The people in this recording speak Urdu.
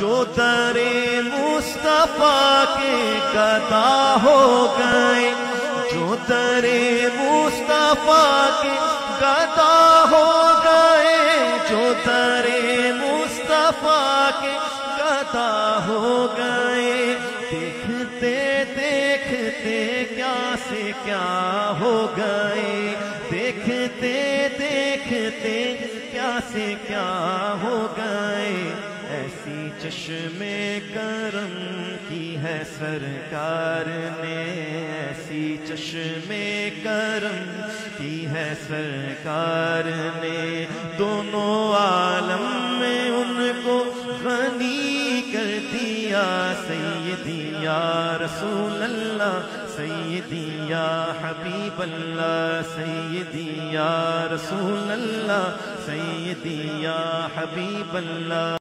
جو در مصطفیٰ کے گدا ہو گئے، جو در مصطفیٰ کے گدا ہو گئے، جو در مصطفیٰ کے گدا ہو گئے، دیکھتے دیکھتے کیا سے کیا ہو گئے، دیکھتے دیکھتے کیا سے کیا ہو گئے۔ ایسی چشم کرم کی ہے سرکار نے، ایسی چشم کرم کی ہے سرکار نے، دونوں عالم میں ان کو غنی کر دیا۔ سیدی یا رسول اللہ، سیدی یا حبیب اللہ، سیدی یا رسول اللہ، سیدی یا حبیب اللہ۔